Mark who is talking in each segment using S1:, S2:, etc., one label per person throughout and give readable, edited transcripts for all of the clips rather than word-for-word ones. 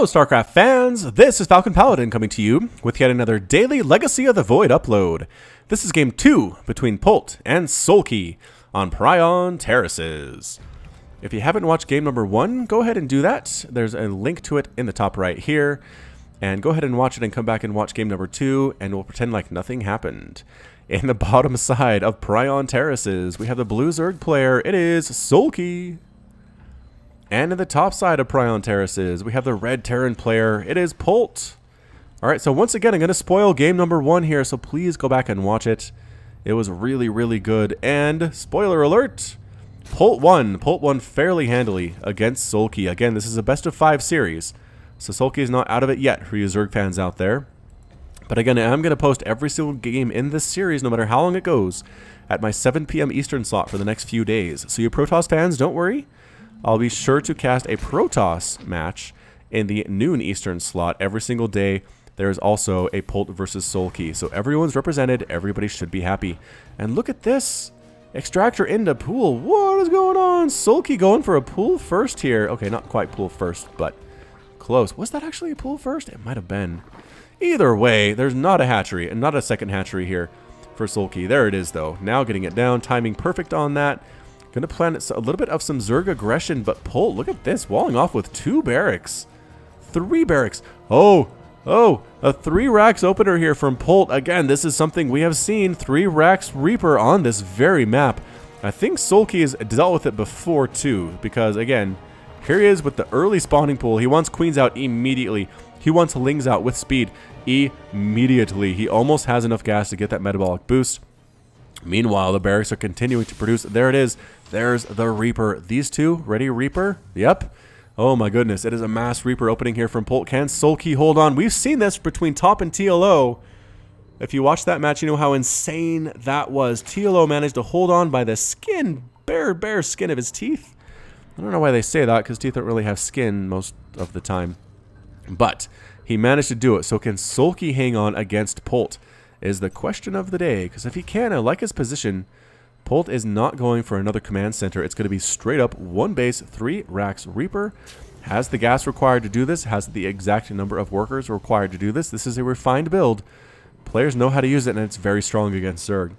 S1: Hello StarCraft fans, this is Falcon Paladin coming to you with yet another daily Legacy of the Void upload. This is game 2 between Polt and Soulkey on Prion Terraces. If you haven't watched game number 1, go ahead and do that. There's a link to it in the top right here. And go ahead and watch it and come back and watch game number 2 and we'll pretend like nothing happened. In the bottom side of Prion Terraces, we have the blue Zerg player, it is Soulkey. And in the top side of Prion Terraces, we have the red Terran player. It is Polt. Alright, so once again, I'm going to spoil game number 1 here, so please go back and watch it. It was really, really good. And, spoiler alert, Polt won. Polt won fairly handily against Soulkey. Again, this is a best of 5 series, so Soulkey is not out of it yet for you Zerg fans out there. But again, I'm going to post every single game in this series, no matter how long it goes, at my 7 p.m. Eastern slot for the next few days. So you Protoss fans, don't worry. I'll be sure to cast a Protoss match in the noon Eastern slot every single day. There is also a Polt versus Soulkey. So everyone's represented. Everybody should be happy. And look at this. Extractor into pool. What is going on? Soulkey going for a pool first here. Okay, not quite pool first, but close. Was that actually a pool first? It might have been. Either way, there's not a hatchery and not a second hatchery here for Soulkey. There it is, though. Now getting it down. Timing perfect on that. Gonna plan a little bit of some Zerg aggression, but Polt, look at this, walling off with 2 barracks. 3 barracks. Oh, a 3 racks opener here from Polt. Again, this is something we have seen. 3 racks Reaper on this very map. I think Soulkey has dealt with it before too, because again, here he is with the early spawning pool. He wants queens out immediately. He wants lings out with speed immediately. He almost has enough gas to get that metabolic boost. Meanwhile, the barracks are continuing to produce. There it is. There's the Reaper. These two, ready Reaper? Yep. Oh my goodness, it is a mass Reaper opening here from Polt. Can Soulkey hold on? We've seen this between top and TLO. If you watch that match, you know how insane that was. TLO managed to hold on by the skin, bare skin of his teeth. I don't know why they say that, because teeth don't really have skin most of the time. But he managed to do it. So can Soulkey hang on against Polt? Is the question of the day, because if he can, I like his position. Polt is not going for another command center. It's going to be straight up 1 base, 3 racks Reaper. Has the gas required to do this, has the exact number of workers required to do this. This is a refined build. Players know how to use it, and it's very strong against Zerg.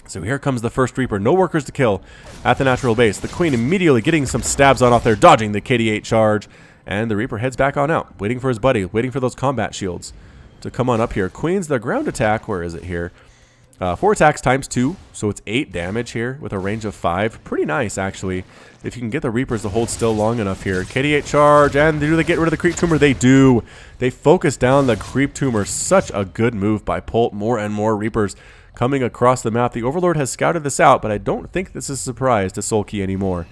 S1: So here comes the first Reaper. No workers to kill at the natural base. The Queen immediately getting some stabs on off there, dodging the KD8 charge. And the Reaper heads back on out, waiting for his buddy, waiting for those combat shields to come on up here. Queens, the ground attack, where is it here? 4 attacks times 2, so it's 8 damage here with a range of 5. Pretty nice, actually, if you can get the Reapers to hold still long enough here. KD8 charge, and do they get rid of the Creep Tumor? They do. They focus down the Creep Tumor. Such a good move by Polt. More and more Reapers coming across the map. The Overlord has scouted this out, but I don't think this is a surprise to Soulkey anymore.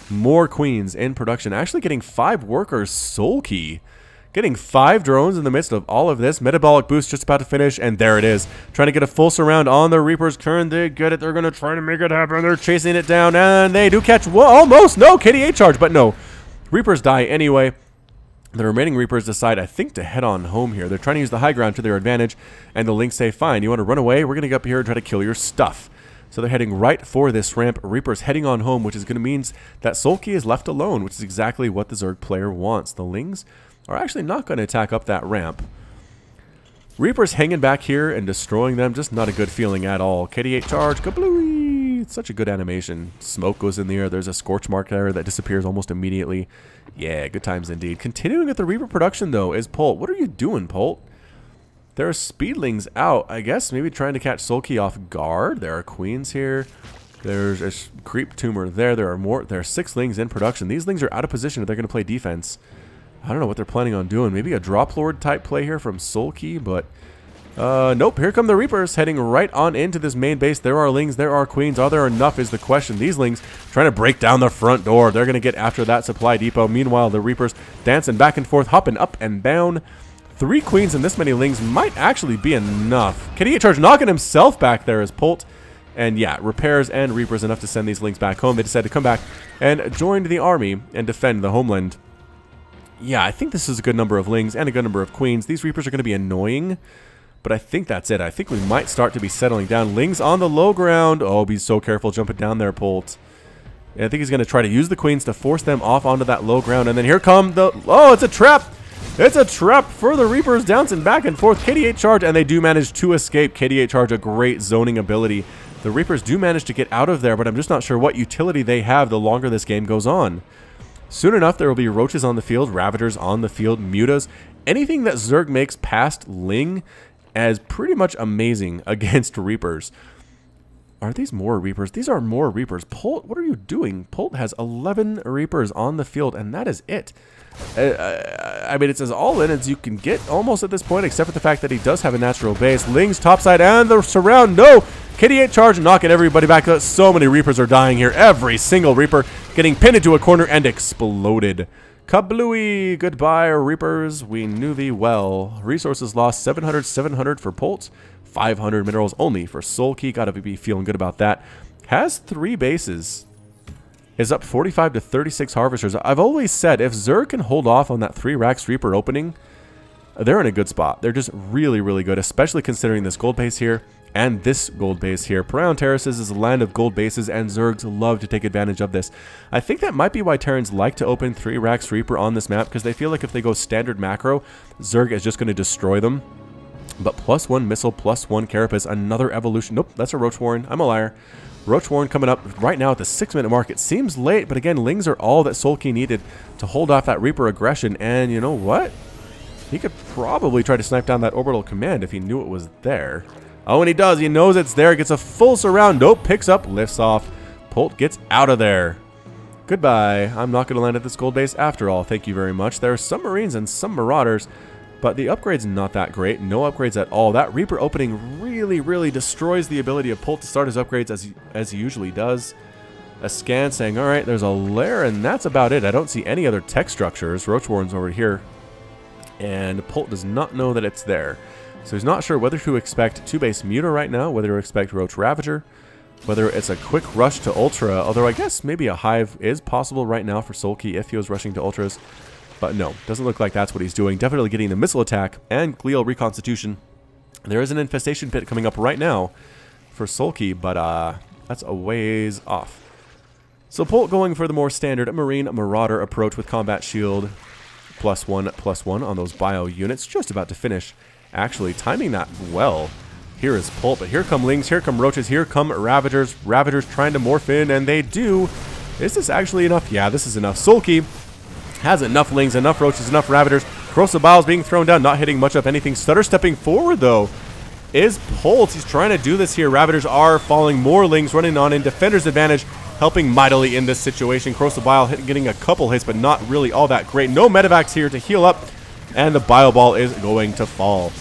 S1: More Queens in production. Actually getting 5 workers. Soulkey getting 5 drones in the midst of all of this. Metabolic boost just about to finish, and there it is. Trying to get a full surround on the Reaper's turn. They get it. They're going to try to make it happen. They're chasing it down, and they do catch. Whoa, almost. No, KD8 charge, but no. Reapers die anyway. The remaining Reapers decide, I think, to head on home here. They're trying to use the high ground to their advantage, and the Lynx say, fine, you want to run away? We're going to get up here and try to kill your stuff. So they're heading right for this ramp. Reaper's heading on home, which is going to mean that Soulkey is left alone, which is exactly what the Zerg player wants. The Lings are actually not going to attack up that ramp. Reaper's hanging back here and destroying them. Just not a good feeling at all. KD8 charge. Kablooey! It's such a good animation. Smoke goes in the air. There's a scorch mark there that disappears almost immediately. Yeah, good times indeed. Continuing with the Reaper production, though, is Polt. What are you doing, Polt? There are speedlings out. I guess maybe trying to catch Soulkey off guard. There are queens here. There's a Creep Tumor there. There are more. There are 6 lings in production. These lings are out of position if they're going to play defense. I don't know what they're planning on doing. Maybe a Drop Lord type play here from Soulkey, but nope. Here come the Reapers heading right on into this main base. There are lings, there are queens. Are there enough is the question. These lings trying to break down the front door. They're going to get after that supply depot. Meanwhile, the Reapers dancing back and forth, hopping up and down. 3 queens and this many lings might actually be enough. KD8 charge knocking himself back there as Polt. And yeah, repairs and Reapers enough to send these lings back home. They decided to come back and join the army and defend the homeland. Yeah, I think this is a good number of lings and a good number of queens. These Reapers are going to be annoying, but I think that's it. I think we might start to be settling down. Lings on the low ground. Oh, be so careful jumping down there, Polt. And I think he's going to try to use the queens to force them off onto that low ground. And then here come the... Oh, it's a trap! It's a trap for the Reapers, bouncing back and forth. KD8 charge, and they do manage to escape. KD8 charge, a great zoning ability. The Reapers do manage to get out of there, but I'm just not sure what utility they have the longer this game goes on. Soon enough, there will be Roaches on the field, Ravagers on the field, Mutas. Anything that Zerg makes past Ling is pretty much amazing against Reapers. Are these more Reapers? These are more Reapers. Polt, what are you doing? Polt has 11 Reapers on the field, and that is it. I mean, it's as all in as you can get almost at this point, except for the fact that he does have a natural base. Ling's topside and the surround. No! KD8 charge, knocking everybody back. So many Reapers are dying here. Every single Reaper getting pinned into a corner and exploded. Kablooey! Goodbye, Reapers. We knew thee well. Resources lost 700 for Polt. 500 minerals only for Soulkey. Gotta be feeling good about that. Has 3 bases. Is up 45 to 36 harvesters. I've always said if Zerg can hold off on that 3 Rax Reaper opening, they're in a good spot. They're just really, really good, especially considering this gold base here and this gold base here. Prion Terraces is a land of gold bases, and Zergs love to take advantage of this. I think that might be why Terrans like to open 3 Rax Reaper on this map, because they feel like if they go standard macro, Zerg is just going to destroy them. But +1 missile, +1 carapace, another evolution. Nope, that's a Roach Warren. I'm a liar. Roach Warren coming up right now at the 6-minute mark. It seems late, but again, Lings are all that Soulkey needed to hold off that Reaper aggression. And you know what? He could probably try to snipe down that orbital command if he knew it was there. Oh, and he does. He knows it's there. Gets a full surround. Nope, picks up, lifts off. Polt gets out of there. Goodbye. I'm not going to land at this gold base after all. Thank you very much. There are some Marines and some Marauders, but the upgrade's not that great. No upgrades at all. That Reaper opening really, really destroys the ability of Polt to start his upgrades as he usually does. A scan saying, all right, there's a lair, and that's about it. I don't see any other tech structures. Roach Warren's over here, and Polt does not know that it's there. So he's not sure whether to expect 2-base Muta right now, whether to expect Roach Ravager, whether it's a quick rush to Ultra, although I guess maybe a Hive is possible right now for Soulkey if he was rushing to Ultras. But no, doesn't look like that's what he's doing. Definitely getting the missile attack and glial reconstitution. There is an infestation pit coming up right now for Soulkey, but that's a ways off. So Polt going for the more standard Marine Marauder approach with combat shield. +1/+1 on those bio units. Just about to finish. Actually timing that well. Here is Polt, but here come Lings, here come Roaches, here come Ravagers. Ravagers trying to morph in, and they do. Is this actually enough? Yeah, this is enough. Soulkey has enough Lings, enough Roaches, enough Ravagers. Corrosive Biles being thrown down, not hitting much of anything. Stutter stepping forward, though, is Polt. He's trying to do this here. Ravagers are falling. More Lings running on in. Defender's advantage, helping mightily in this situation. Corrosive Bile getting a couple hits, but not really all that great. No Medivacs here to heal up, and the Bio Ball is going to fall.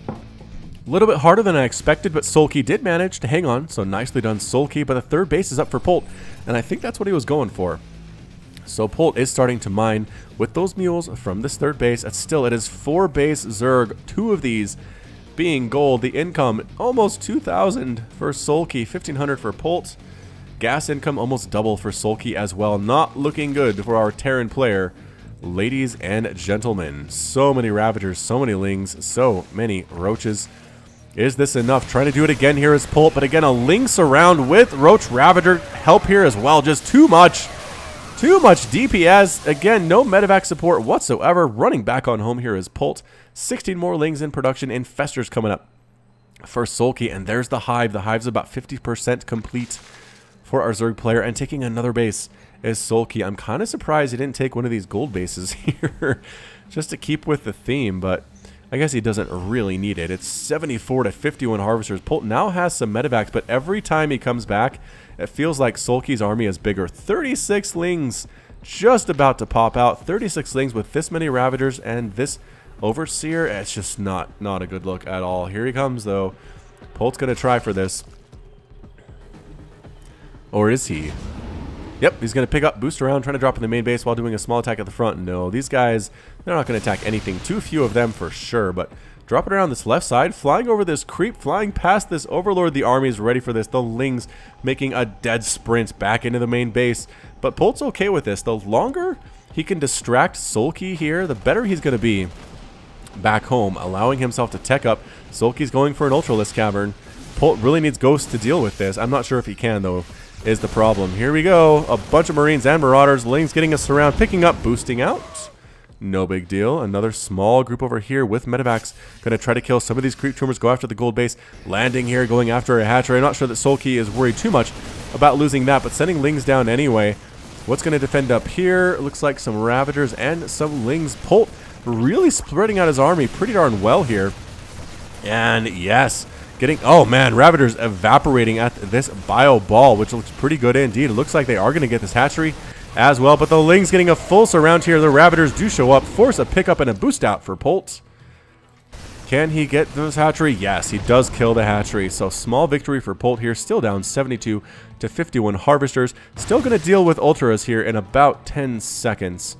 S1: A little bit harder than I expected, but Soulkey did manage to hang on, so nicely done Soulkey, but the 3rd base is up for Polt, and I think that's what he was going for. So Polt is starting to mine with those mules from this 3rd base. Still, it is 4 base Zerg, 2 of these being gold. The income, almost 2,000 for Soulkey, 1,500 for Polt. Gas income almost double for Soulkey as well. Not looking good for our Terran player. Ladies and gentlemen, so many Ravagers, so many Lings, so many Roaches. Is this enough? Trying to do it again here is Polt, but again, a Ling surround with Roach Ravager help here as well. Just too much DPS. Again, no medevac support whatsoever. Running back on home here is Polt. 16 more Lings in production. Infestors coming up for Soulkey, and there's the Hive. The Hive's about 50% complete for our Zerg player, and taking another base is Soulkey. I'm kind of surprised he didn't take one of these gold bases here just to keep with the theme, but I guess he doesn't really need it. It's 74 to 51 harvesters. Polt now has some medevacs, but every time he comes back, it feels like Soulkey's army is bigger. 36 Lings just about to pop out. 36 Lings with this many Ravagers and this Overseer. It's just not a good look at all. Here he comes, though. Polt's going to try for this. Or is he? Yep, he's going to pick up, boost around, trying to drop in the main base while doing a small attack at the front. No, these guys, they're not going to attack anything. Too few of them for sure, but drop it around this left side, flying over this creep, flying past this Overlord. The army is ready for this. The Lings making a dead sprint back into the main base. But Polt's okay with this. The longer he can distract Soulkey here, the better he's going to be back home, allowing himself to tech up. Soulkey's going for an Ultralisk Cavern. Polt really needs Ghost to deal with this. I'm not sure if he can, though. is the problem. Here we go. A bunch of Marines and Marauders. Lings getting us around, picking up, boosting out. No big deal. Another small group over here with medevacs. Going to try to kill some of these creep tumors, go after the gold base. Landing here, going after a hatchery. I'm not sure that Soulkey is worried too much about losing that, but sending Lings down anyway. What's going to defend up here? Looks like some Ravagers and some Lings. Polt really spreading out his army pretty darn well here. And yes, getting, oh man, Ravagers evaporating at this bio ball, which looks pretty good indeed. It looks like they are going to get this hatchery as well, but the Lings getting a full surround here. The Ravagers do show up, force a pickup and a boost out for Polt. Can he get this hatchery? Yes, he does kill the hatchery. So small victory for Polt here, still down 72 to 51 Harvesters. Still going to deal with Ultras here in about 10 seconds.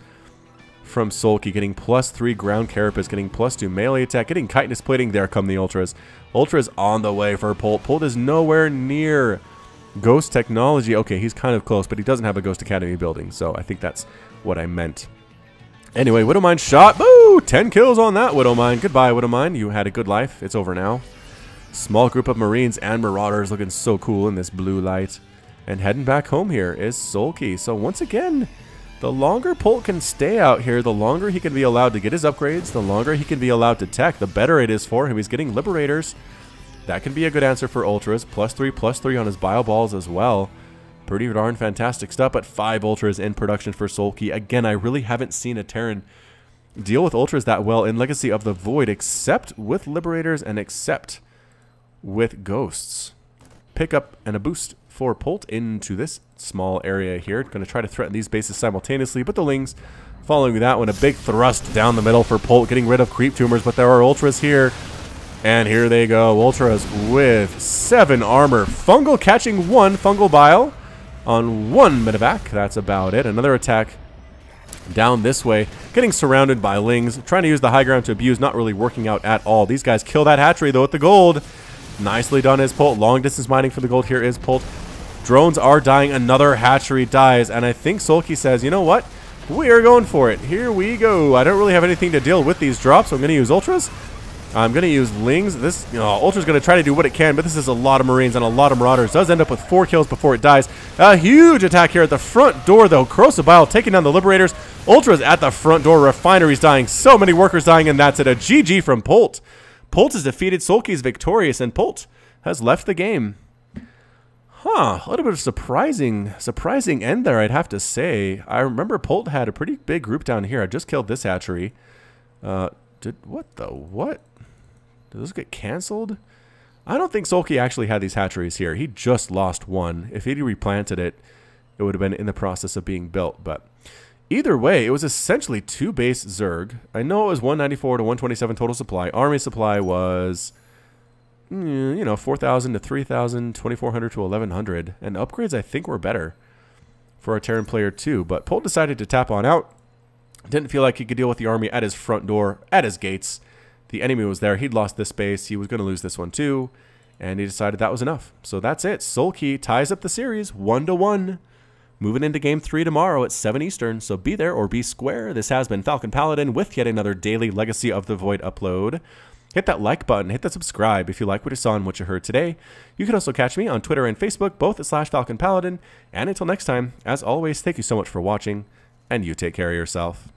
S1: From Soulkey, getting +3 ground carapace, getting +2 melee attack, getting chitinous plating. There come the Ultras. Ultras on the way for Polt. Polt is nowhere near Ghost technology. Okay, he's kind of close, but he doesn't have a Ghost Academy building, so I think that's what I meant. Anyway, Widowmine shot. Boo! 10 kills on that Widowmine. Goodbye, Widowmine. You had a good life. It's over now. Small group of Marines and Marauders looking so cool in this blue light. And heading back home here is Soulkey. So once again, the longer Polt can stay out here, the longer he can be allowed to get his upgrades, the longer he can be allowed to tech, the better it is for him. He's getting Liberators. That can be a good answer for Ultras. +3/+3 on his bio balls as well. Pretty darn fantastic stuff, but 5 Ultras in production for Soulkey. Again, I really haven't seen a Terran deal with Ultras that well in Legacy of the Void, except with Liberators and except with Ghosts. Pick up and a boost for Polt into this small area here. Going to try to threaten these bases simultaneously, but the Lings following that one. A big thrust down the middle for Polt, getting rid of creep tumors, but there are Ultras here. And here they go. Ultras with 7 armor. Fungal catching 1 fungal bile on 1 medevac. That's about it. Another attack down this way. Getting surrounded by Lings. Trying to use the high ground to abuse. Not really working out at all. These guys kill that hatchery though with the gold. Nicely done is Polt. Long distance mining for the gold here is Polt. Drones are dying. Another hatchery dies. And I think Soulkey says, you know what? We are going for it. Here we go. I don't really have anything to deal with these drops, so I'm going to use Ultras. I'm going to use Lings. This Ultra's going to try to do what it can, but this is a lot of Marines and a lot of Marauders. Does end up with 4 kills before it dies. A huge attack here at the front door, though. Corrosive Bile taking down the Liberators. Ultra's at the front door. Refineries dying. So many workers dying, and that's it. A GG from Polt. Polt has defeated. Soulkey's victorious, and Polt has left the game. Huh. A little bit of surprising end there, I'd have to say. I remember Polt had a pretty big group down here. I just killed this hatchery. What? Did those get canceled? I don't think Soulkey actually had these hatcheries here. He just lost 1. If he'd replanted it, it would have been in the process of being built. But either way, it was essentially 2 base Zerg. I know it was 194 to 127 total supply. Army supply was, 4,000 to 3,000, 2,400 to 1,100. And upgrades, I think, were better for a Terran player too. But Polt decided to tap on out. Didn't feel like he could deal with the army at his front door, at his gates. The enemy was there. He'd lost this base. He was going to lose this one too. And he decided that was enough. So that's it. Soulkey ties up the series 1-1. Moving into Game 3 tomorrow at 7 Eastern. So be there or be square. This has been Falcon Paladin with yet another daily Legacy of the Void upload. Hit that like button. Hit that subscribe if you like what you saw and what you heard today. You can also catch me on Twitter and Facebook, both at /Falcon Paladin. And until next time, as always, thank you so much for watching. And you take care of yourself.